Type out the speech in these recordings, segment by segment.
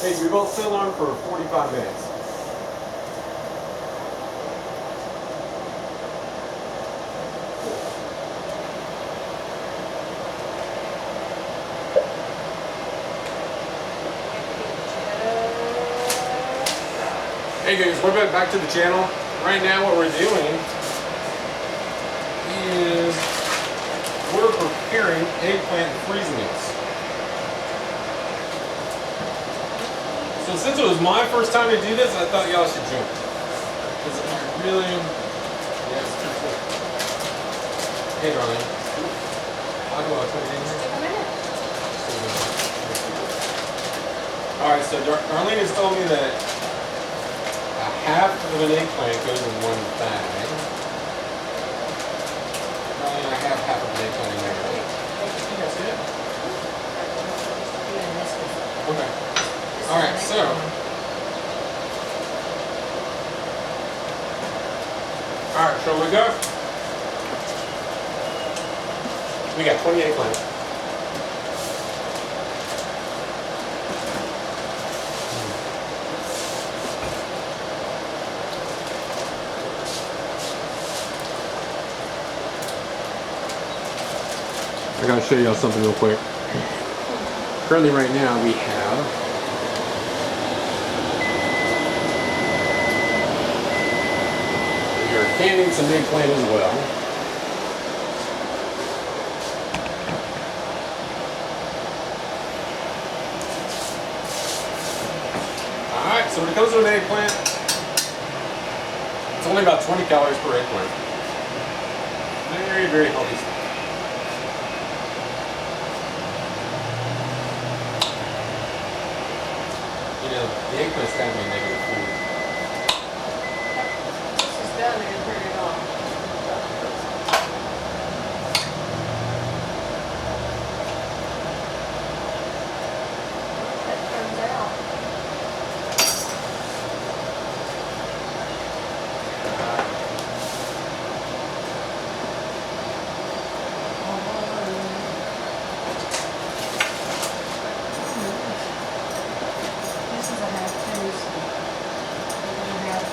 Hey, we both still on for 45 minutes. Hey guys, welcome back to the channel. Right now what we're doing is we're preparing eggplant freezing it. So since it was my first time to do this, I thought y'all should join. Because it really, yeah, it's pretty cool. Hey darling, how do I put it in here? Alright, so Darlene has told me that half of an eggplant goes in one bag. Darlene, I have half of an eggplant in there. You guys see it? Okay. Alright, so alright, shall we go? We got 20 eggplants. I gotta show y'all something real quick. Currently right now we have canning some eggplant as well. Alright, so when it comes to an eggplant, it's only about 20 calories per eggplant. Very, very healthy stuff. You know, the eggplant's kind of a negative food. Done and turn it off. That turns out. This is a half tablespoon. We're going to have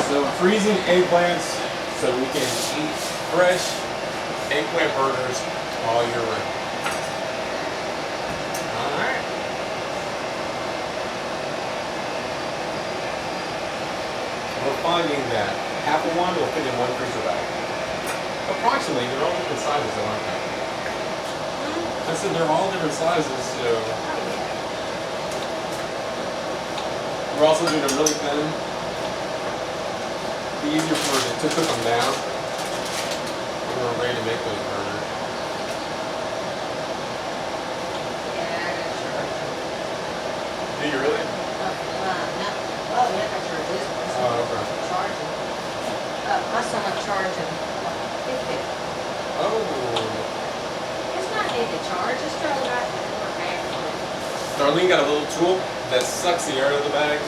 So freezing eggplants so we can eat fresh eggplant burgers all year round. Alright. We're finding that half of one will fit in one freezer bag. Approximately, they're all different sizes though, aren't they? I said they're all different sizes, so we're also doing them really thin. Be easier for it to cook them down when we're ready to make those burgers. Yeah, I got charged. Do you really? No. Oh, yeah, I charged this one. Oh, okay. Charging. My son I'm charging $50. Oh. It's not need to charge, just throw it right in the bag. Darlene got a little tool that sucks the air out of the bag.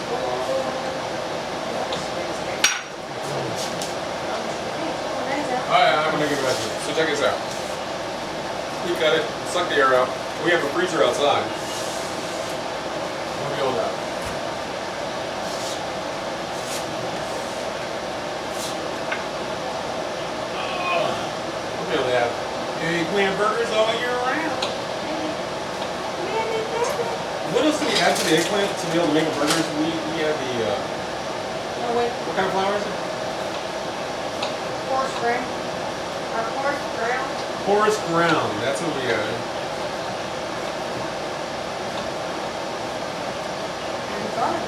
Alright, I'm gonna give it back to you. So check this out. You cut it, suck the air out. We have a freezer outside. We'll be able to eggplant burgers all year round. What else do we add to the eggplant to be able to make a burgers? We add the, Oh, wait. what kind of flour is it? Coarse ground. Or coarse ground. Porous ground, that's what we add. And garlic.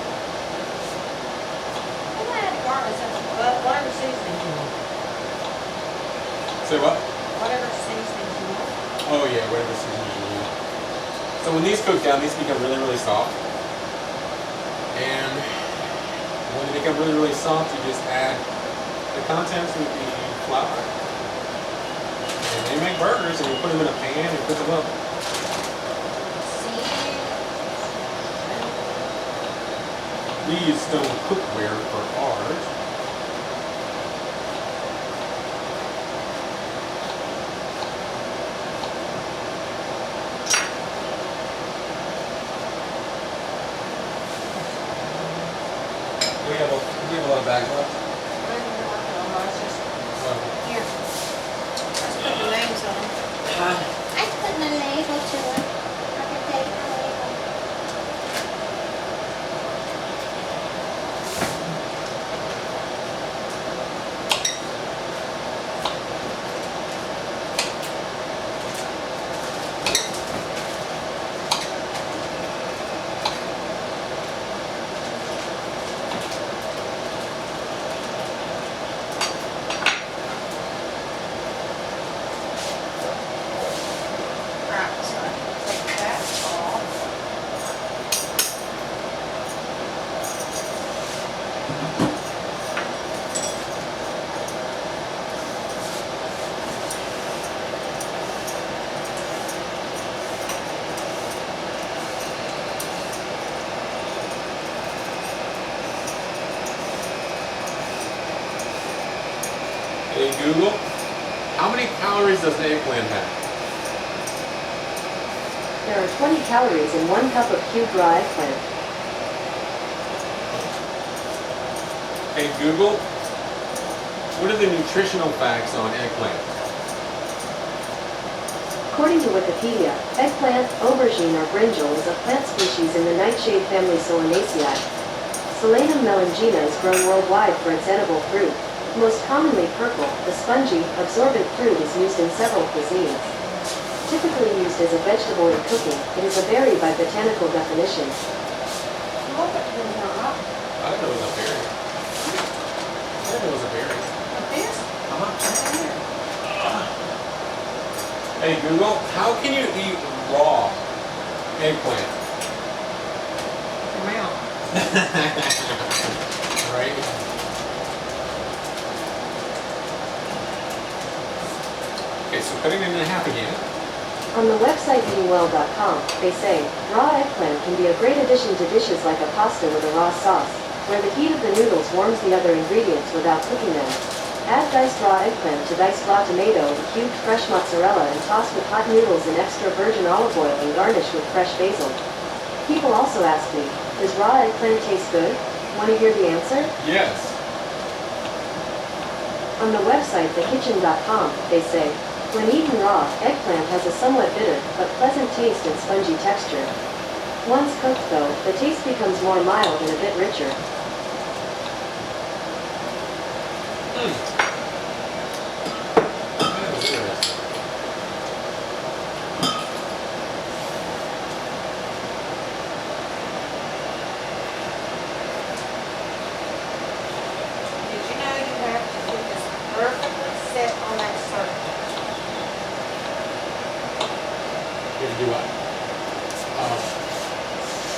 I'm gonna add garlic, but whatever seasoning you want. Say what? Whatever seasoning you want. Oh yeah, whatever seasoning you need. So when these cook down, these become really, really soft. And when they become really, really soft, you just add the contents of the flour. And they make burgers, and you put them in a pan and cook them up. We use stone cookware for ours. We have a lot of bags left. Here. Let's put the names on them. I put my label to it. I can take my label. Right, so I can take that off. Hey Google, how many calories does an eggplant have? There are 20 calories in 1 cup of cubed raw eggplant. Hey Google, what are the nutritional facts on eggplant? According to Wikipedia, eggplant, aubergine or brinjal is a plant species in the nightshade family Solanaceae. Solanum melangina is grown worldwide for its edible fruit. Most commonly purple, the spongy, absorbent fruit is used in several cuisines. Typically used as a vegetable in cooking, it is a berry by botanical definition. Look at them, huh? I didn't know it was a berry. I didn't know it was a berry. Like this? Uh-huh. Hey Google, how can you eat raw eggplant? Your mouth. Right? Okay, so cutting it in half again. On the website eatingwell.com, they say, raw eggplant can be a great addition to dishes like a pasta with a raw sauce, where the heat of the noodles warms the other ingredients without cooking them. Add diced raw eggplant to diced raw tomato and cubed fresh mozzarella and toss with hot noodles and extra virgin olive oil and garnish with fresh basil. People also ask me, does raw eggplant taste good? Want to hear the answer? Yes. On the website thekitchen.com, they say, when eaten raw, eggplant has a somewhat bitter, but pleasant taste and spongy texture. Once cooked though, the taste becomes more mild and a bit richer. That is interesting. Did you know you have to get this perfectly set on that circle? You have to do what?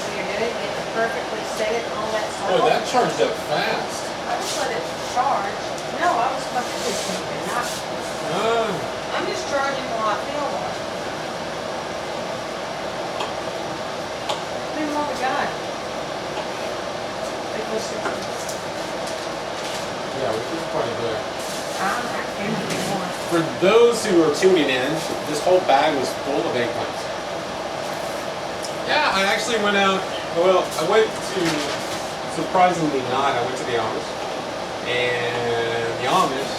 When you're doing it, get it perfectly set it on that circle. Oh, that charged up fast. I just let it charge. No, I was supposed to do something, not, Ah, I'm just charging while I feel like. I mean, what we got? Because yeah, which is quite good. I can't do one. For those who are tuning in, this whole bag was full of eggplants. Yeah, I actually went out, well, I went to, surprisingly not, I went to the Amish. And the Amish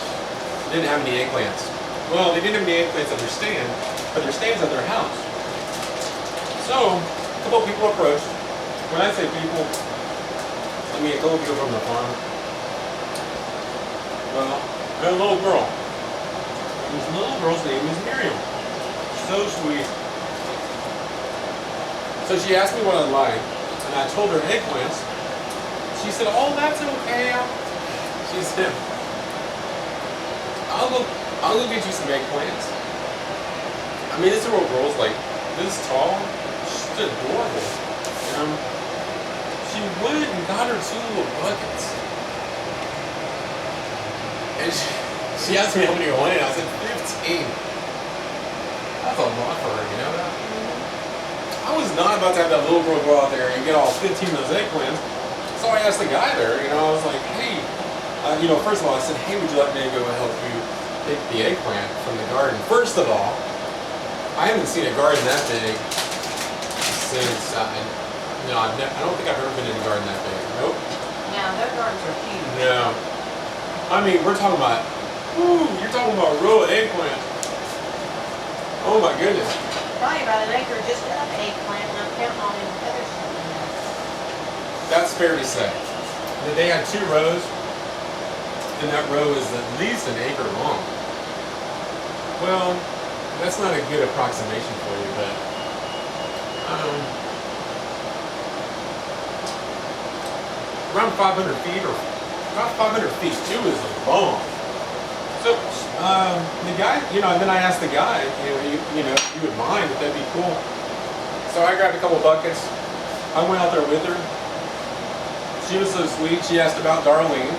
didn't have any eggplants. Well, they didn't have any eggplants at their stand, but their stand's at their house. So, a couple of people approached. When I say people, I mean a couple of people from the farm. Well, I had a little girl. This little girl's name is Miriam. So sweet. So she asked me what I like, and I told her eggplants. She said, "Oh, that's okay." She said, I'll go get you some eggplants." I mean, this little girl's like this tall. She's adorable. She went and got her 2 little buckets. And she asked me how many I wanted. I said 15. That's a lot for her, you know that? I was not about to have that little girl go out there and get all 15 of those eggplants. So I asked the guy there, I was like, "Hey, first of all, I said, hey, would you like me to go and help you pick the eggplant from the garden?" First of all, I haven't seen a garden that big since, I don't think I've ever been in a garden that big. Nope. Yeah, their gardens are huge. No. I mean, we're talking about, you're talking about raw eggplant. Oh my goodness. Probably about an acre just of eggplant, and I'm counting all them other stuff in there. That's fair to say. That they had 2 rows, and that row is at least an acre long. Well, that's not a good approximation for you, but around 500 feet, or about 500 feet too, is long. So the guy, and then I asked the guy, if you would mind, if that'd be cool. So I grabbed a couple buckets. I went out there with her. She was so sweet. She asked about Darlene,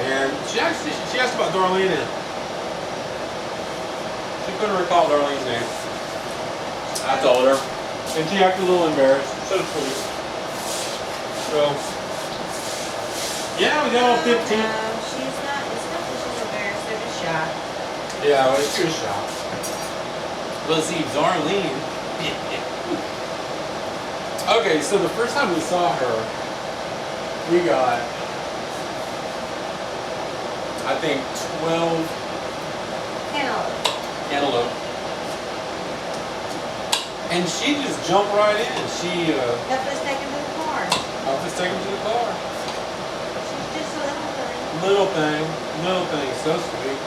and she asked about Darlene, and she couldn't recall Darlene's name. I told her, and she acted a little embarrassed. So sweet. So yeah, we got all 15. No, she's not. It's not that she's embarrassed. They're just shy. Yeah, well, it's too shy. Let's see, Darlene. Okay, so the first time we saw her, we got, I think, 12 cantaloupe. And she just jumped right in. She Help us take him to the car. I'll just take him to the car. She's just a little thing. Little thing, so sweet.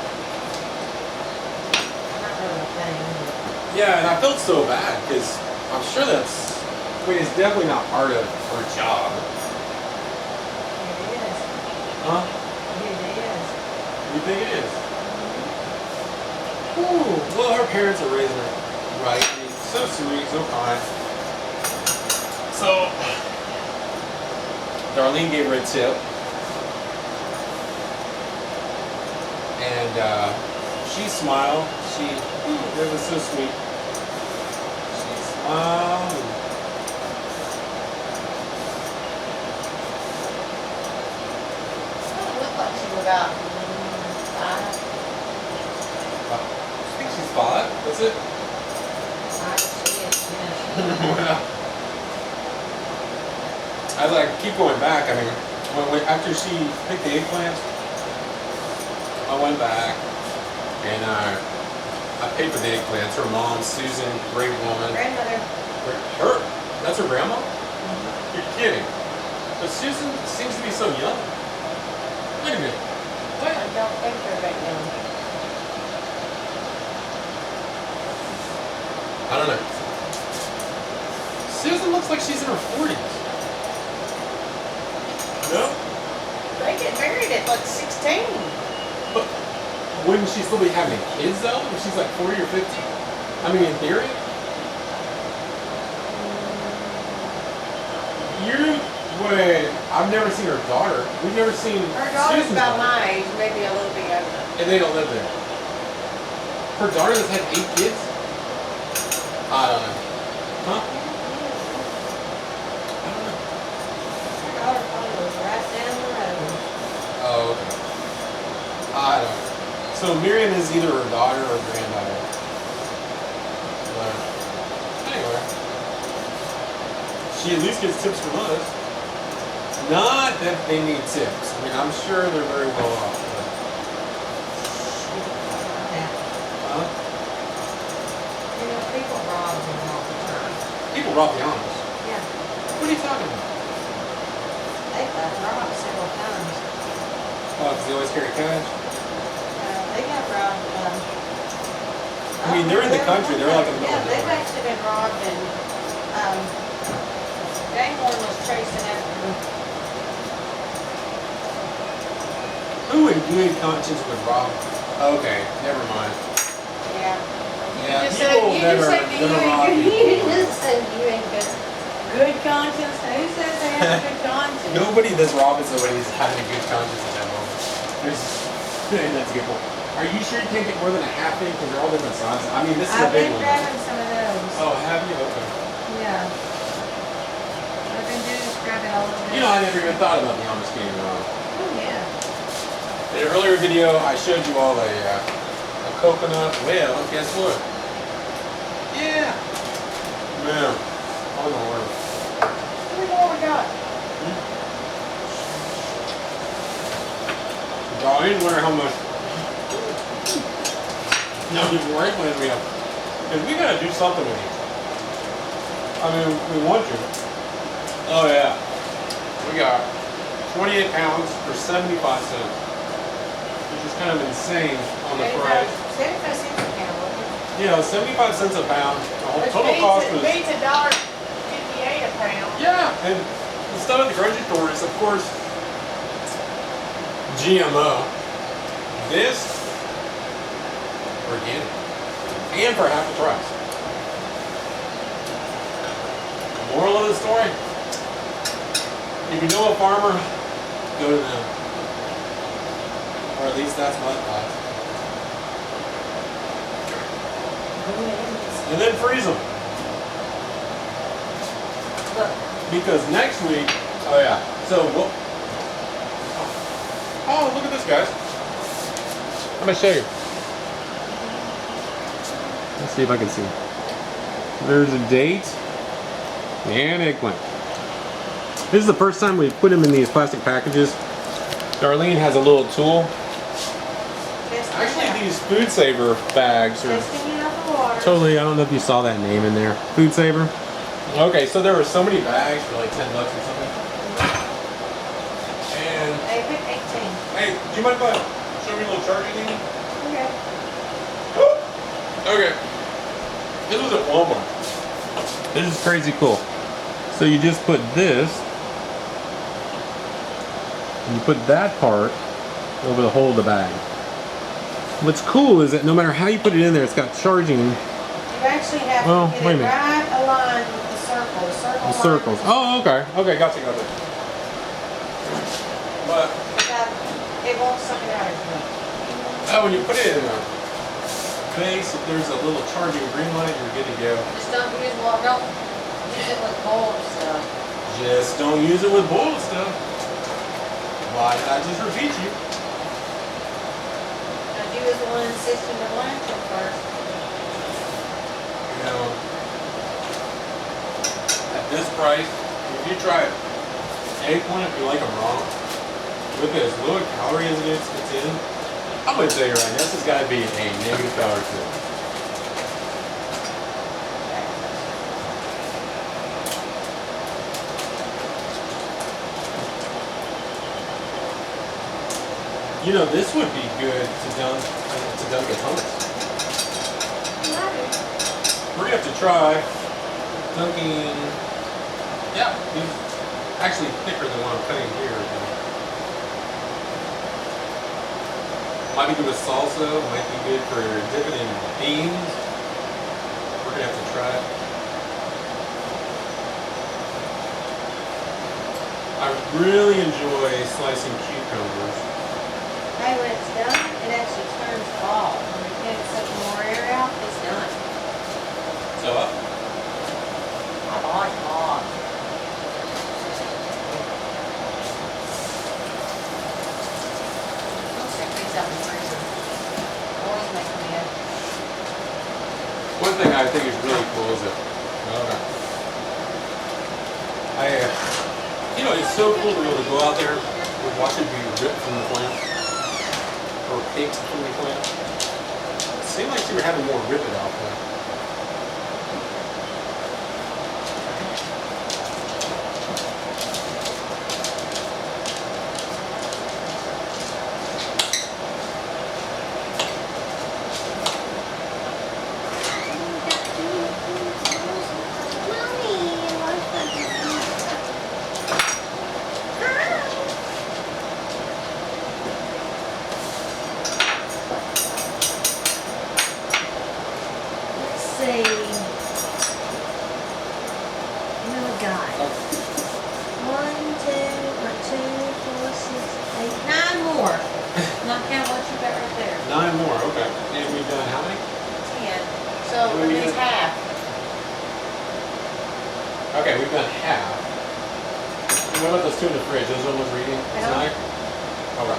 Not really a thing. Yeah, and I felt so bad because I'm sure it's definitely not part of her job. It is. Huh? It is. You think it is? Ooh, well, her parents are raising her right. So sweet, so kind. So, Darlene gave her a tip. And she smiled. It was so sweet. She smiled. It looked like she was about 5. I think she's 5. That's it. 5 or 6, yeah. Well, as I keep going back, I mean, after she picked the eggplant, I went back and I paid for the eggplants. Her mom, Susan, great woman. Grandmother. Her? That's her grandma? You're kidding. But Susan seems to be so young. Wait a minute. What? I don't think they're that young. I don't know. Susan looks like she's in her 40s. No? They get married at like 16. But wouldn't she still be having kids though? If she's like 40 or 50? I mean, in theory? Wait, I've never seen her daughter. We've never seen Her daughter's Susan's about daughter. my age, maybe a little bit younger. And they don't live there. Her daughter has had 8 kids? I don't know. Huh? I don't know. Her daughter probably was right down the road. Oh, okay. I don't know. So Miriam is either her daughter or granddaughter. But anyway. She at least gets tips from us. Not that they need tips. I mean, I'm sure they're very well off. But people rob the Amish. Yeah. What are you talking about? They got robbed several times. Oh, because they always carry cash? They got robbed. I mean, they're in the country. They're like in the Yeah, middle of they've nowhere. actually been robbed, and Ganghorn was tracing after them. Who in good conscience would rob? Okay, never mind. Yeah. Yeah, You just people said, never you rob ain't people. good. You just said you ain't good. Good conscience? Who says they have a good conscience? Nobody that's robbing somebody is having a good conscience at that moment. There's, that's a good point. Are you sure you can't get more than a half inch because they're all different sizes? I mean, this is a I've big been one. grabbing some of those. Oh, have you? Okay. Yeah. I've been doing is grabbing all of them. You know, I never even thought about the Amish getting robbed. Oh, yeah. In an earlier video, I showed you all a coconut. Well, guess what? Yeah. Man, on the word. How many more we got? Y'all ain't wonder how much. No, more eggplant we have. Because we gotta do something with these. I mean, we want to. Oh yeah. We got 28 pounds for 75 cents. Which is kind of insane on the price. 75 cents a pound. Yeah, 75 cents a pound. The whole Which total means cost it was. means $1.58 a pound. Yeah, and the stuff at the grocery store is, of course, GMO. This, organic. And for half the price. Moral of the story, if you know a farmer, go to them. Or at least that's my thoughts. And then freeze them. Look. Because next week, oh yeah, so what? Oh, look at this, guys. I'm gonna show you. Let's see if I can see. There's a date and eggplant. This is the first time we've put them in these plastic packages. Darlene has a little tool. Actually, these food saver bags are Testing out the water. totally, I don't know if you saw that name in there. Food saver. Okay, so there were so many bags for like $10 or something. And They picked 18. hey, do you mind if I show me a little charging thing? Okay. Okay. This was at Walmart. This is crazy cool. So you just put this, and you put that part over the whole of the bag. What's cool is that no matter how you put it in there, it's got charging. You actually have Well, to get wait a it minute. right aligned with the circle. The circles. Oh, okay. Okay, gotcha. But It won't suck it out of you. when you put it in the base, if there's a little charging green light, you're good to go. Just don't use water. Don't use it with boiled stuff. Just don't use it with boiled stuff. Why did I just repeat you? Now, you was the one insisting to blanch them first. You know, at this price, if you try eggplant, if you like them raw, with as low a calorie as it is, it's in, I'm going to tell you right now, this has got to be a negative calorie food. You know, this would be good to dunk at hummus. We're gonna have to try dunking. Yeah, these actually thicker than what I'm cutting here. Might be good with salsa. Might be good for dipping in beans. We're gonna have to try it. I really enjoy slicing cucumbers. Hey, when it's done, it actually turns off. When you get some more air out, it's done. So, I like hot. I'll stick these up in the freezer. Always make them in. one thing I think is really cool is that, you know, it's so cool to be able to go out there and watch it be ripped from the plant, or picked from the plant. It seemed like you were having more rip it out there. two in the fridge. Those are the ones we're eating tonight? Okay.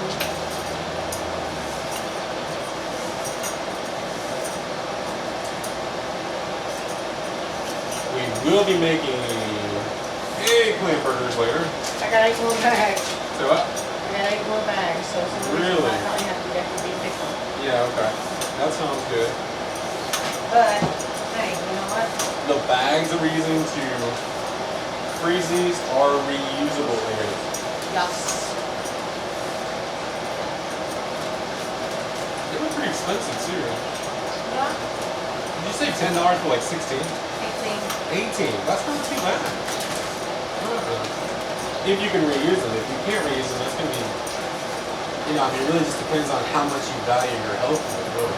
We will be making eggplant burgers later. I got 8 more bags. So what? I got 8 more bags, so some Really? I probably have to definitely be pickled. Yeah, okay. That sounds good. But, hey, you know what? The bags that we're using to freeze these are reusable layers. Yes. They were pretty expensive too. Yeah. Did you say $10 for like 16? 18. 18. That's not too bad. If you can reuse them. If you can't reuse them, that's going to be, you know, I mean, it really just depends on how much you value your health. Really.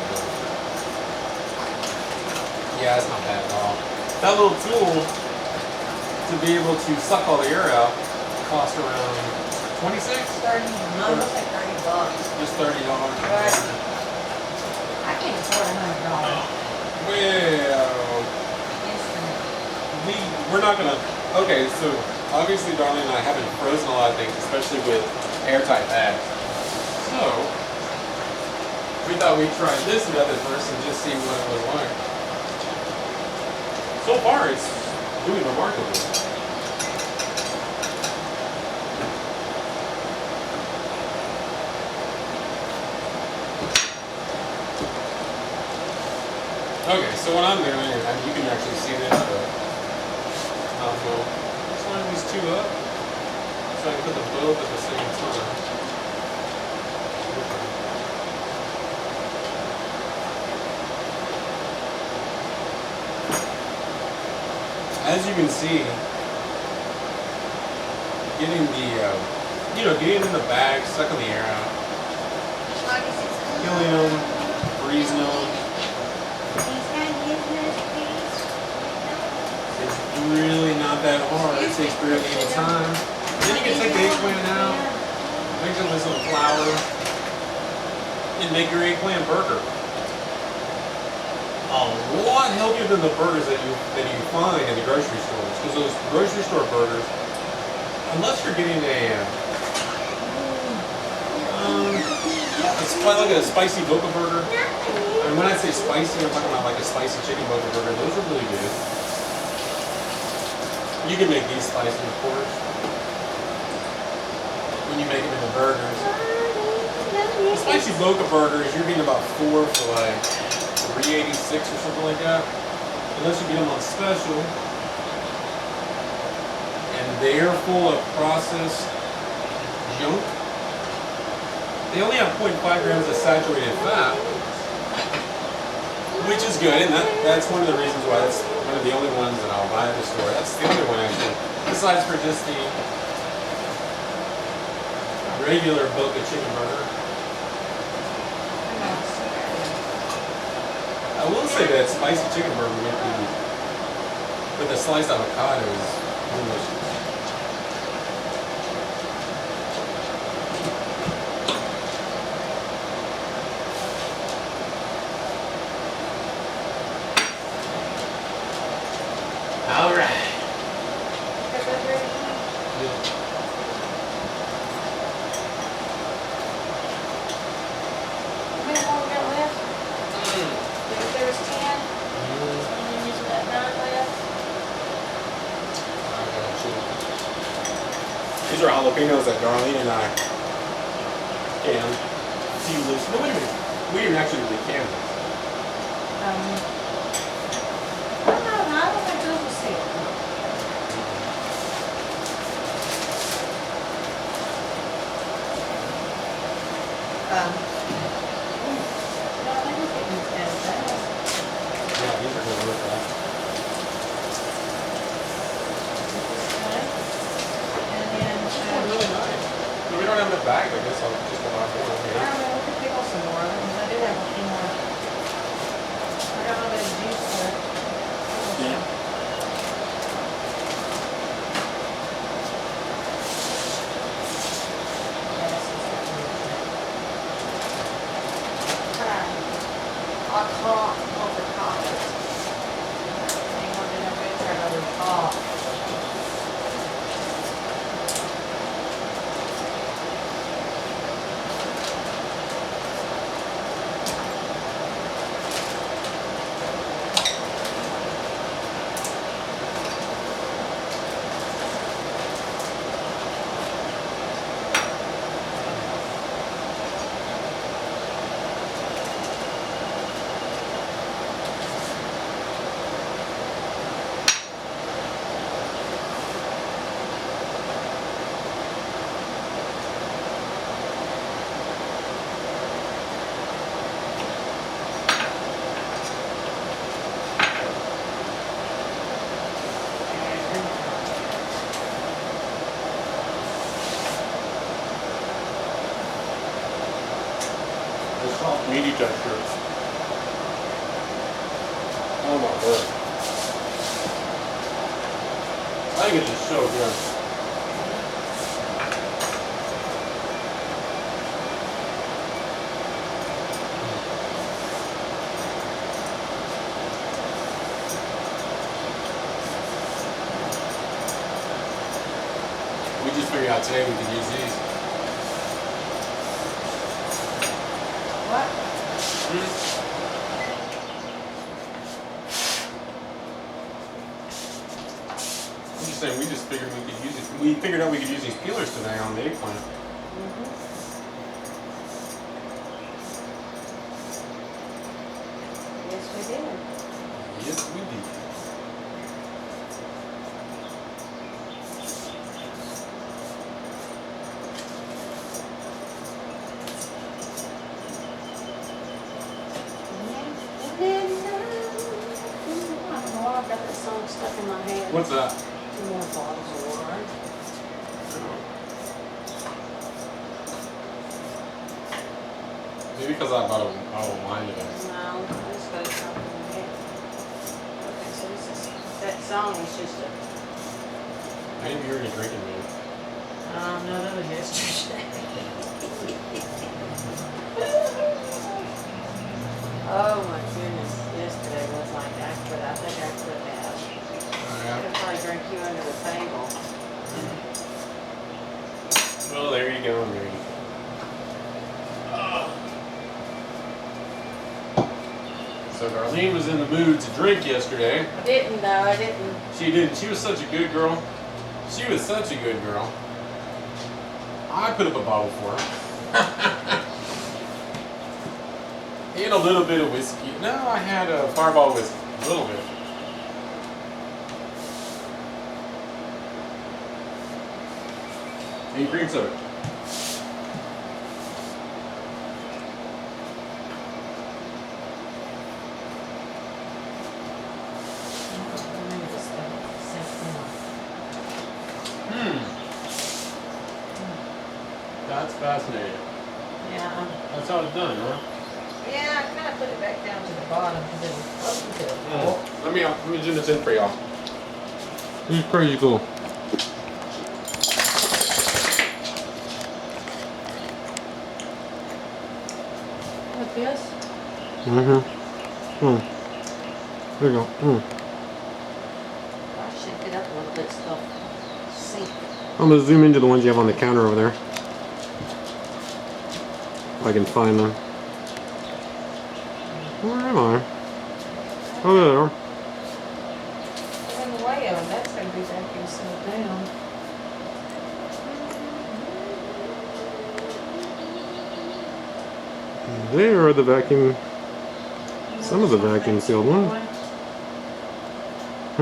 Yeah, it's not bad at all. That little tool to be able to suck all the air out costs around 26? 30, no, it looks like $30. Just $30. Right. I can't afford $100. Well, we're not gonna. Okay, so obviously, Darlene and I haven't frozen a lot of things, especially with airtight bags. So we thought we'd try this method first and just see what it was like. So far, it's doing remarkably. Okay, so what I'm doing, and you can actually see this, but just line these two up so I can put them both at the same time. As you can see, getting the, getting in the bag, sucking the air out, killing them, freezing them. Really not that hard. It takes barely any time. Then you can take the eggplant out, mix it with some flour, and make your eggplant burger. A lot healthier than the burgers that you find in the grocery stores. Because those grocery store burgers, unless you're getting it's like a spicy boca burger. And when I say spicy, I'm talking about like a spicy chicken boca burger. Those are really good. You can make these spicy, of course, when you make them into burgers. The spicy boca burgers, you're getting about 4 for like $3.86 or something like that. Unless you get them on special. And they're full of processed junk. They only have 0.5 grams of saturated fat, which is good, and that's one of the reasons why it's one of the only ones that I'll buy at the store. That's the only one actually, besides for just the regular Boca chicken burger. I will say that spicy chicken burger with the sliced avocado is delicious. All right. These are jalapenos that Darlene and I canned. No, wait a minute. We didn't actually really can this. I don't think those were sealed. No, I think we're getting this down fast. Yeah, these are good work, right? And then, Oh, really nice. So we don't have enough bags, I guess I'll just go buy more. I don't know, we could pick up some more. I do have a few more. I got a little bit of juice for it. Yeah. The soft, meaty texture. Oh my word. I think it's just so good. We just figured out today we could use these. What? I'm just saying, we just figured we could use it. We figured out we could use these peelers today on the eggplant. Yes, we did. Yes, we did. I don't know why I've got that song stuck in my head. What's that? 2 more bottles of water. Maybe because I bought a bottle of wine today. No, I just got something in my head. Okay, so this is, that song is just a, Maybe you're already drinking, man. no, that was yesterday. Oh my goodness, yesterday was like, I think I could have. I could probably drink you under the table. Well, there you go, there you go. So Darlene was in the mood to drink yesterday. I didn't though, I didn't. She didn't. She was such a good girl. She was such a good girl. I put up a bottle for her. And a little bit of whiskey. No, I had a Fireball whiskey. A little bit. And cream soda. That's fascinating. Yeah, That's how it's done, huh? yeah, I kind of put it back down to the bottom because it was close to the floor. Let me zoom this in for y'all. This is crazy cool. Like this? There you go. I shake it up a little bit so it'll sink. I'm gonna zoom into the ones you have on the counter over there. If I can find them. Where am I? Oh, there they are. They're in the way of it. That's going to be vacuum sealed down. There are the vacuum. Some of the vacuum sealed ones. I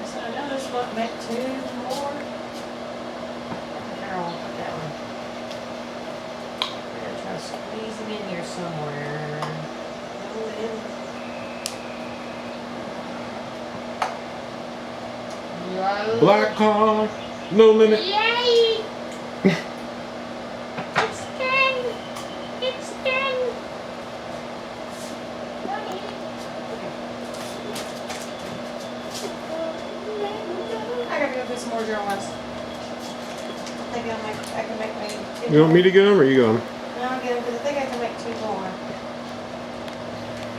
said, I know this might make 2 more. Here, I'll put that one. I'm going to try to squeeze them in here somewhere. Oh, in. Whoa. Black car, no limit. Yay! It's done! It's done! I gotta go get some more journals. I think I can make maybe 2 You want me more. to get them or you go? No, I'll get them because I think I can make 2 more.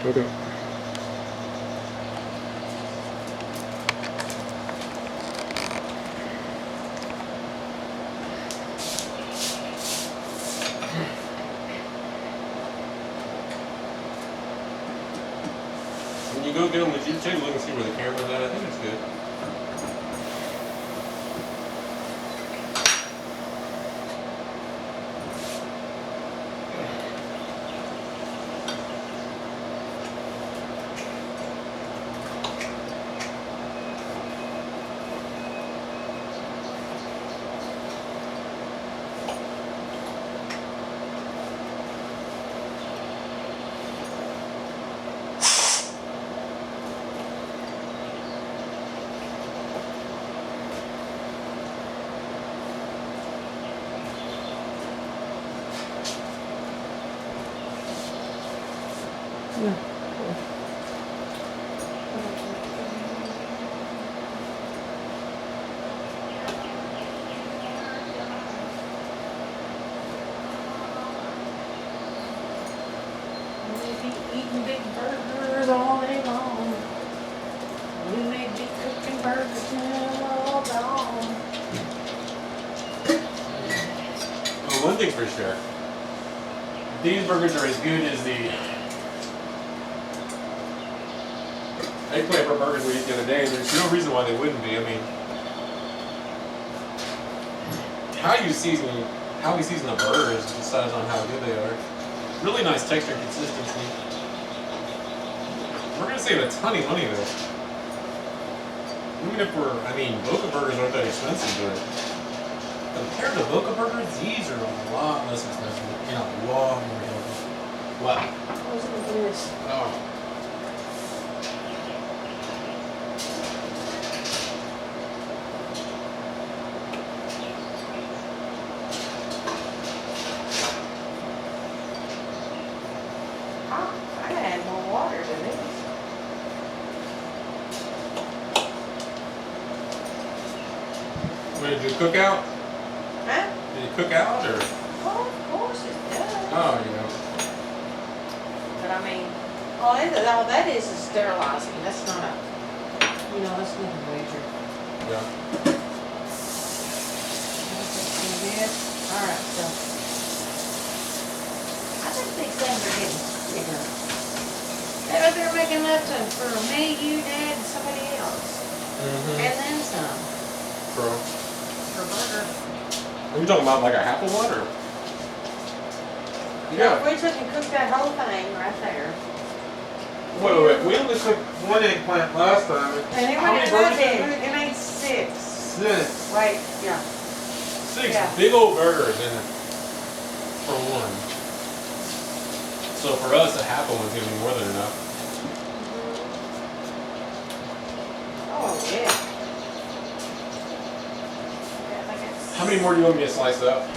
Okay. When you go get them, would you take a look and see where the camera's at? I think it's good. Eating big burgers all day long. We may be cooking burgers till all dawn. Well, one thing for sure. These burgers are as good as the eggplant burgers we ate the other day, and there's no reason why they wouldn't be. I mean, how we season a burger is decides on how good they are. Really nice texture and consistency. We're gonna save a ton of money though. Even if Boca burgers aren't that expensive, but compared to Boca burgers, these are a lot less expensive and a lot more healthy. Wow. What's this? Oh. I gotta add more water to this. Did you cook out? Huh? Did you cook out or? Well, of course it does. Oh, you know. But I mean, all that is sterilizing. That's not a, that's nothing major. Yeah. Alright, so. I think these things are getting bigger. They're making enough for me, you, Dad, and somebody else. Mm-hmm. And then some. Bro. For burger. Are you talking about like a half of one or? Yeah. We took and cooked that whole thing right there. Wait. We only cooked one eggplant last time. And it How went many in that burgers big. did we? It made 6. 6. Wait, yeah. 6 Yeah. big old burgers in it for one. So for us, a half of one's gonna be more than enough. Oh, yeah. How many more do you want me to slice up?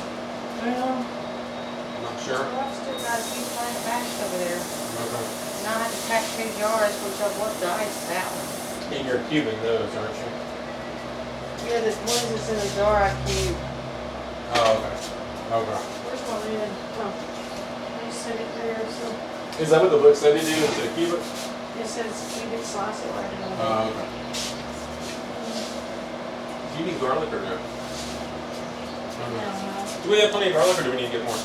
Well, I'm not sure. I've still got a few plant bags over there. Okay. And I had to pack 2 jars, which I've worked the ice that one. And you're cubing those, aren't you? Yeah, the ones that's in the jar I cube. Oh, okay. Okay. Where's one in? Oh, I just set it there, so Is that what the book said to do? Is to cube it? it says cube it, slice it right now. Oh, okay. Do you need garlic or no? No, Do we have plenty of garlic or do we need to get more? no,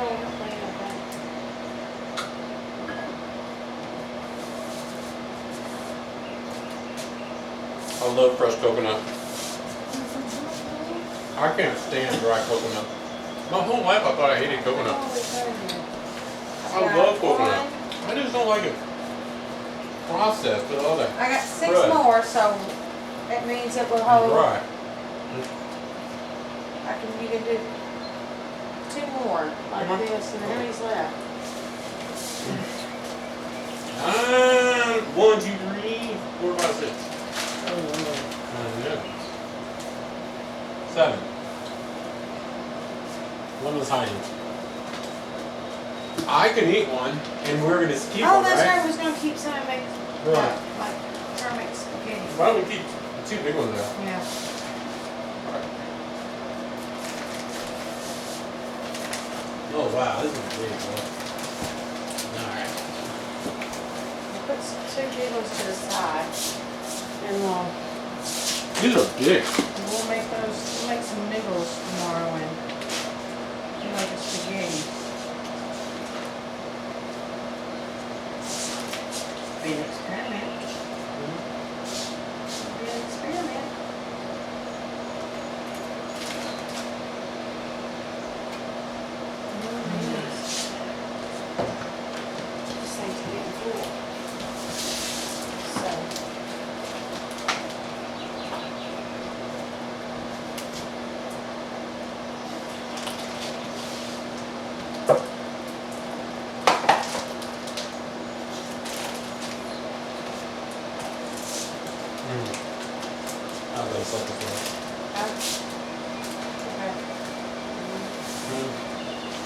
I'm not playing with that. I love fresh coconut. I can't stand dry coconut. My whole life I thought I hated coconut. I love coconut. I just don't like it processed with all that. I got 6 Right. more, so that means it will hold. Dry. You can do 2 more like Mhm. this, and how many's left? 1, 2, 3, 4, 5, 6. Yeah. 7. One was hiding. I can eat one, and we're gonna keep Oh, one, that's right? right. We was gonna keep some and make Right. try to make spaghetti. Why don't we keep the 2 big ones out? Yeah. Oh wow, this is big, boy. Alright. We'll put 2 big ones to the side, and These are big. we'll make those. We'll make some noodles tomorrow and do like a spaghetti. Be an experiment. Be an experiment. This thing's getting full. So. How do I set this one? Okay.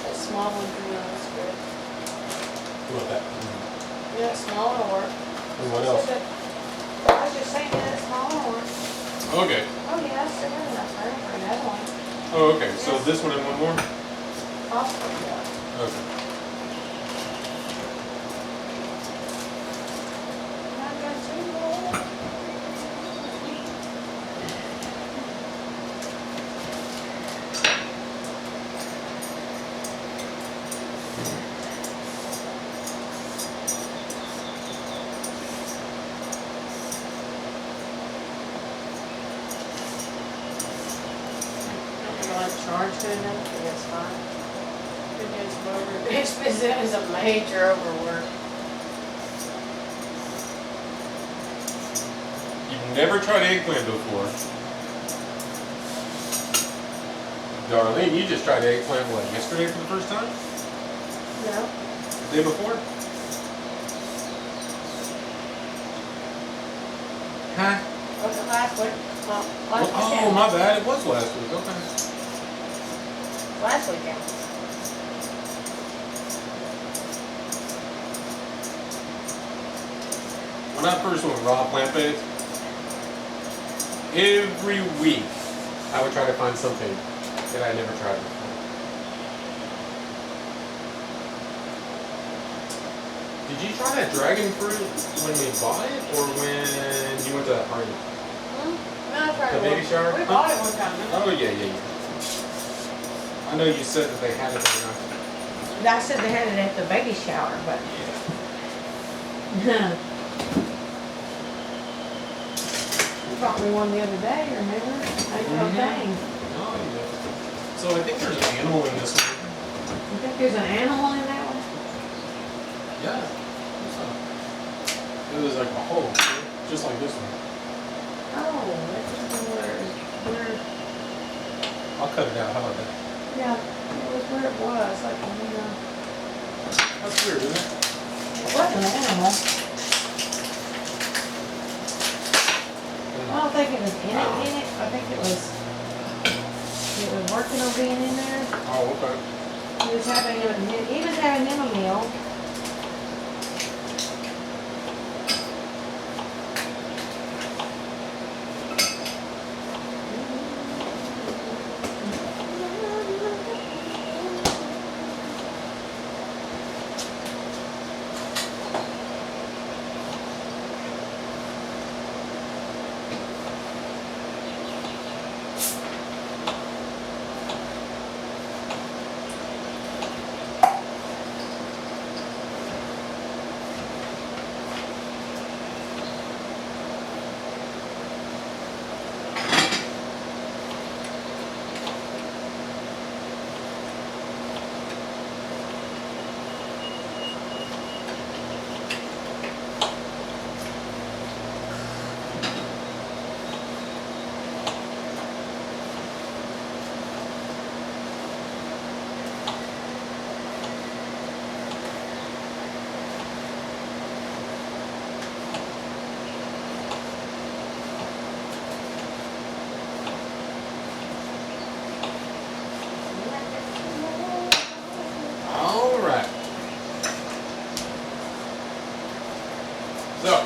That small one for you, that's good. about that? Yeah, small will work. And what else? I was just saying that small will work. Okay. Oh yeah, still got enough room for another one. Oh, okay. So this one and one more? Possibly, yeah. Okay. I've got two more. Charge good enough, that's fine. It is a major overwork. You've never tried eggplant before. Darlene, you just tried eggplant, what, yesterday for the first time? No. The day before? Huh? Was it last week? Well, last Oh, weekend. my bad. It was last week. Okay. Last weekend. When I first went raw plant-based, every week I would try to find something that I never tried before. Did you try that dragon fruit when we bought it, or when you went to that party? No, I tried The it baby once. shower? We bought it one time, didn't Oh, yeah. I know you said that they had it there. we? I said they had it at the baby shower, but. Yeah. You bought me one the other day, remember? Like the whole thing. Oh, yeah. So I think there's an animal in this one. You think there's an animal in that one? Yeah. It was like a hole, just like this one. Oh, that's where, I'll cut it out. How about that? yeah, it was where it was, like, That's weird, isn't it? it wasn't an animal. I don't think it was in it. I think it was working on being in there. Oh, okay. He was having him a meal. So,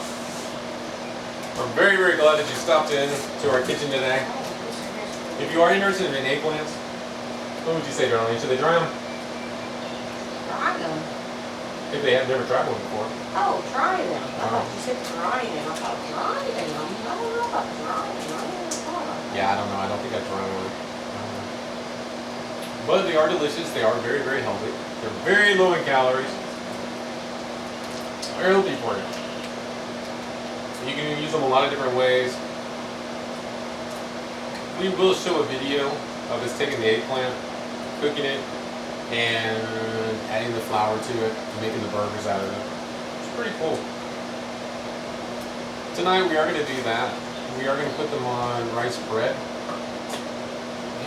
I'm very, very glad that you stopped in to our kitchen today. If you are interested in eggplants, what would you say, darling? Should they try them? Try them. If they have never tried one before. Oh, try them. I thought you said try them. I thought try them. I don't know about try them. I don't know. Yeah, I don't know. I don't think I'd try one. But they are delicious. They are very, very healthy. They're very low in calories. Very healthy for you. You can use them a lot of different ways. We will show a video of us taking the eggplant, cooking it, and adding the flour to it, and making the burgers out of it. It's pretty cool. Tonight we are going to do that. We are going to put them on rice bread.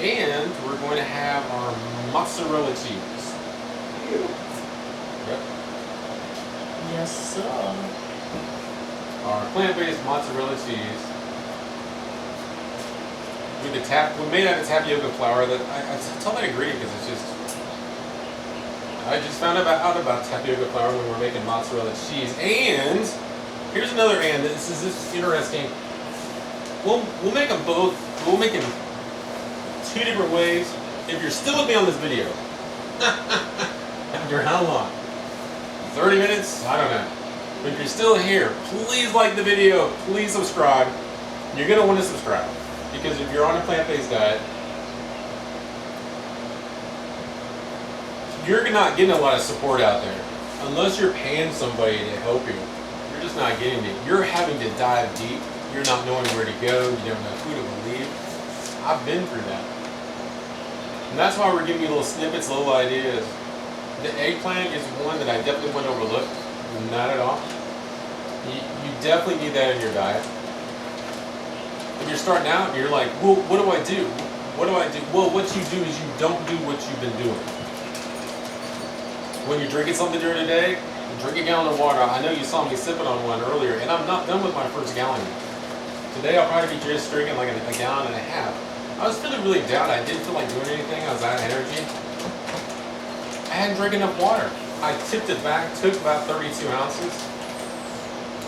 And we're going to have our mozzarella cheese. Yep. Yes, sir. Our plant-based mozzarella cheese. With the we made out of tapioca flour. That I tell that ingredient because it's just I just found out about tapioca flour when we're making mozzarella cheese. And here's another and. This is interesting. We'll make them both. We'll make them 2 different ways. If you're still with me on this video, after how long? 30 minutes? I don't know. But if you're still here, please like the video. Please subscribe. You're gonna want to subscribe because if you're on a plant-based diet, you're not getting a lot of support out there. Unless you're paying somebody to help you, you're just not getting it. You're having to dive deep. You're not knowing where to go. You don't know who to believe. I've been through that. And that's why we're giving you little snippets, little ideas. The eggplant is one that I definitely wouldn't overlook. Not at all. You definitely need that in your diet. If you're starting out and you're like, well, what do I do? What do I do? Well, what you do is you don't do what you've been doing. When you're drinking something during the day, drink a gallon of water. I know you saw me sipping on one earlier, and I'm not done with my first gallon. Today I'll probably be just drinking like a gallon and a half. I was feeling really down. I didn't feel like doing anything. I was out of energy. I hadn't drank enough water. I tipped it back, took about 32 ounces.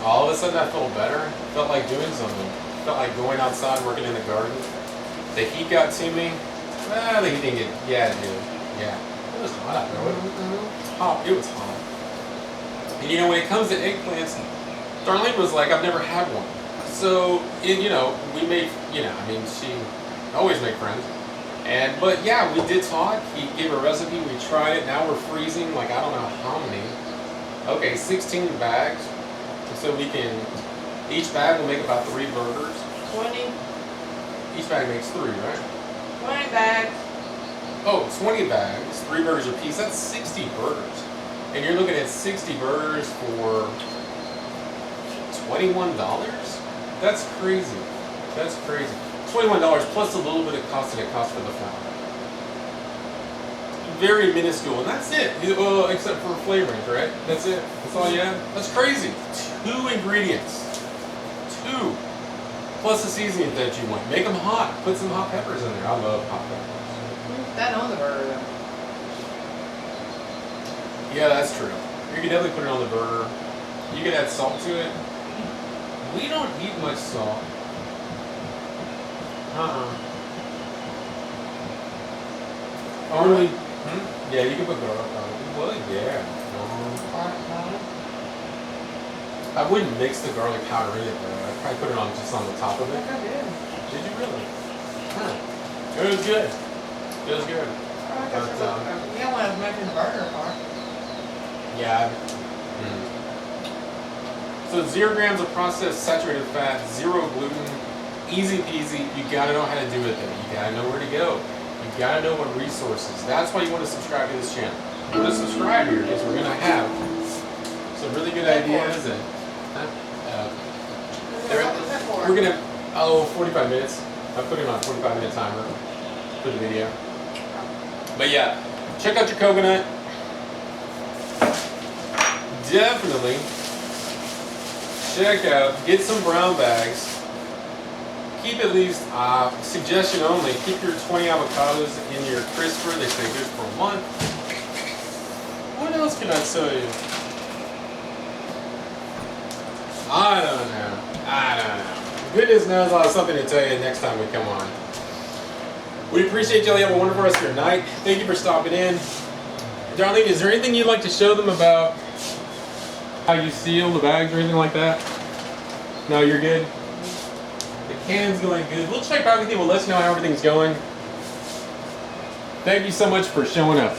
All of a sudden I felt better. Felt like doing something. Felt like going outside, working in the garden. The heat got to me. The heat didn't get, yeah, it did. Yeah. It was hot out there. It was hot. And you know, when it comes to eggplants, Darlene was like, I've never had one. So, we made, she always make friends. But yeah, we did talk. He gave a recipe. We tried it. Now we're freezing like I don't know how many. Okay, 16 bags. So each bag will make about 3 burgers. 20. Each bag makes 3, right? 20 bags. Oh, 20 bags, 3 burgers a piece. That's 60 burgers. And you're looking at 60 burgers for $21? That's crazy. That's crazy. $21 plus a little bit of cost that it costs for the flour. Very minuscule, and that's it. Well, except for flavorings, right? That's it. That's all you have. That's crazy. 2 ingredients. 2. Plus the seasoning that you want. Make them hot. Put some hot peppers in there. I love hot peppers. That on the burger though. Yeah, that's true. You can definitely put it on the burger. You can add salt to it. We don't eat much salt. Only. Yeah, you can put garlic on it. Well, yeah. I wouldn't mix the garlic powder in it though. I'd probably put it on just on the top of it. I did. Did you really? Huh. It was good. It was good. Yeah, when I was making the burger part. Yeah. So 0 grams of processed saturated fat, 0 gluten, easy peasy. You gotta know how to do it though. You gotta know where to go. You gotta know what resources. That's why you want to subscribe to this channel. You want to subscribe here because we're gonna have some really good ideas and we're gonna 45 minutes. I put it on a 45-minute timer for the video. But yeah, check out your coconut. Definitely check out, get some brown bags. Keep at least, suggestion only, keep your 20 avocados in your crisper. They stay good for a month. What else can I tell you? I don't know. Goodness knows I'll have something to tell you next time we come on. We appreciate y'all. Have a wonderful rest of your night. Thank you for stopping in. Darlene, is there anything you'd like to show them about how you seal the bags or anything like that? No, you're good? The can's going good. We'll check back with you. We'll let you know how everything's going. Thank you so much for showing up.